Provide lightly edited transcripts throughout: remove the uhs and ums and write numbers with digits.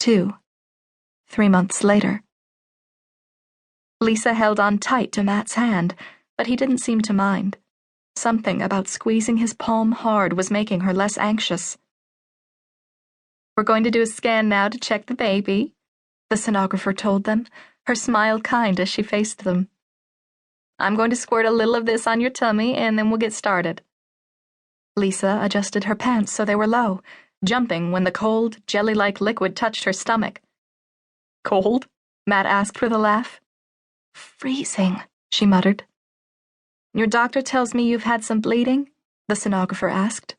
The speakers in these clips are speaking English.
2. 3 months later. Lisa held on tight to Matt's hand, but he didn't seem to mind. Something about squeezing his palm hard was making her less anxious. "We're going to do a scan now to check the baby," the sonographer told them, her smile kind as she faced them. "I'm going to squirt a little of this on your tummy, and then we'll get started." Lisa adjusted her pants so they were low, jumping when the cold, jelly-like liquid touched her stomach. "Cold?" Matt asked with a laugh. "Freezing," she muttered. "Your doctor tells me you've had some bleeding?" the sonographer asked.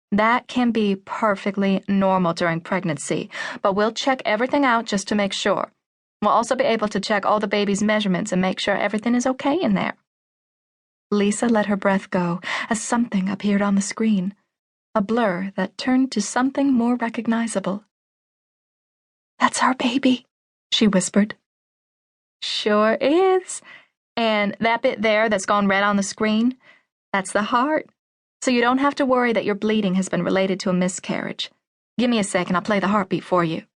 "That can be perfectly normal during pregnancy, but we'll check everything out just to make sure. We'll also be able to check all the baby's measurements and make sure everything is okay in there." Lisa let her breath go as something appeared on the screen, a blur that turned to something more recognizable. "That's our baby," she whispered. "Sure is. And that bit there that's gone red on the screen, that's the heart. So you don't have to worry that your bleeding has been related to a miscarriage. Give me a sec and I'll play the heartbeat for you."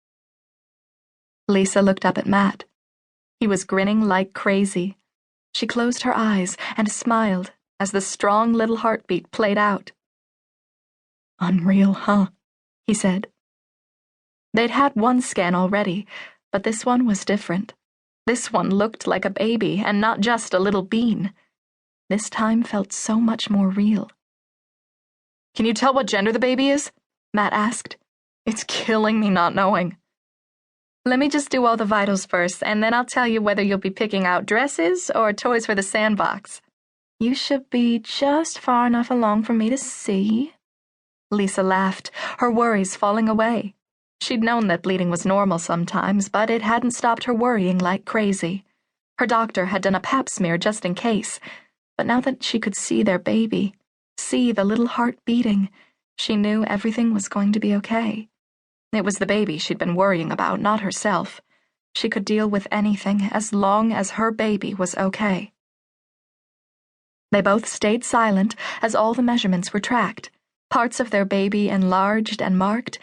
Lisa looked up at Matt. He was grinning like crazy. She closed her eyes and smiled as the strong little heartbeat played out. "Unreal, huh?" he said. They'd had one scan already, but this one was different. This one looked like a baby and not just a little bean. This time felt so much more real. "Can you tell what gender the baby is?" Matt asked. "It's killing me not knowing." "Let me just do all the vitals first, and then I'll tell you whether you'll be picking out dresses or toys for the sandbox. You should be just far enough along for me to see." Lisa laughed, her worries falling away. She'd known that bleeding was normal sometimes, but it hadn't stopped her worrying like crazy. Her doctor had done a pap smear just in case, but now that she could see their baby, see the little heart beating, she knew everything was going to be okay. It was the baby she'd been worrying about, not herself. She could deal with anything as long as her baby was okay. They both stayed silent as all the measurements were tracked, parts of their baby enlarged and marked,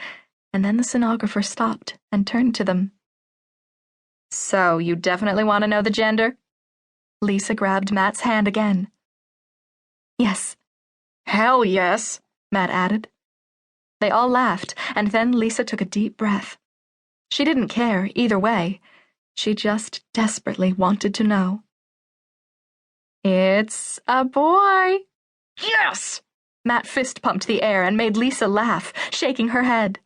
and then the sonographer stopped and turned to them. "So, you definitely want to know the gender?" Lisa grabbed Matt's hand again. "Yes." "Hell yes," Matt added. They all laughed, and then Lisa took a deep breath. She didn't care either way. She just desperately wanted to know. "It's a boy." "Yes!" Matt fist-pumped the air and made Lisa laugh, shaking her head.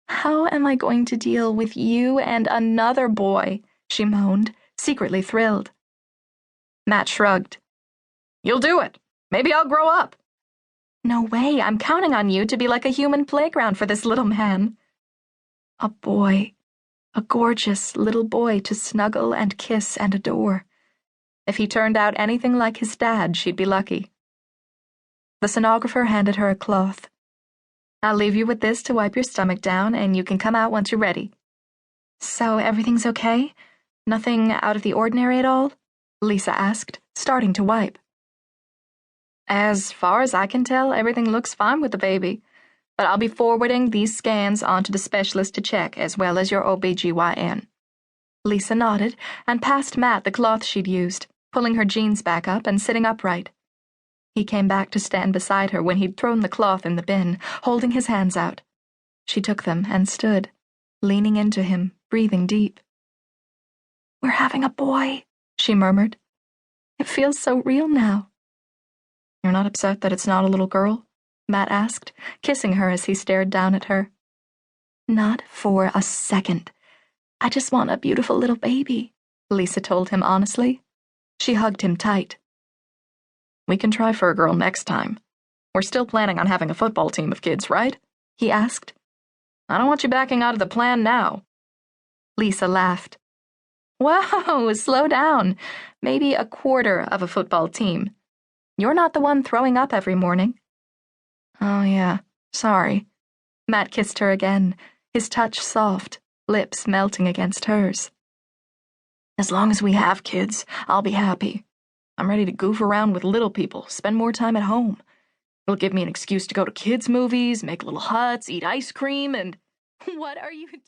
"How am I going to deal with you and another boy?" she moaned, secretly thrilled. Matt shrugged. "You'll do it. Maybe I'll grow up." "No way, I'm counting on you to be like a human playground for this little man." A boy, a gorgeous little boy to snuggle and kiss and adore. If he turned out anything like his dad, she'd be lucky. The sonographer handed her a cloth. "I'll leave you with this to wipe your stomach down, and you can come out once you're ready." "So everything's okay? Nothing out of the ordinary at all?" Lisa asked, starting to wipe. "As far as I can tell, everything looks fine with the baby, but I'll be forwarding these scans onto the specialist to check, as well as your OBGYN." Lisa nodded and passed Matt the cloth she'd used, pulling her jeans back up and sitting upright. He came back to stand beside her when he'd thrown the cloth in the bin, holding his hands out. She took them and stood, leaning into him, breathing deep. "We're having a boy," she murmured. "It feels so real now." "You're not upset that it's not a little girl?" Matt asked, kissing her as he stared down at her. "Not for a second. I just want a beautiful little baby," Lisa told him honestly. She hugged him tight. "We can try for a girl next time. We're still planning on having a football team of kids, right?" he asked. "I don't want you backing out of the plan now." Lisa laughed. "Whoa, slow down. Maybe a quarter of a football team. You're not the one throwing up every morning." "Oh, yeah, sorry." Matt kissed her again, his touch soft, lips melting against hers. "As long as we have kids, I'll be happy. I'm ready to goof around with little people, spend more time at home. It'll give me an excuse to go to kids' movies, make little huts, eat ice cream, and..." "What are you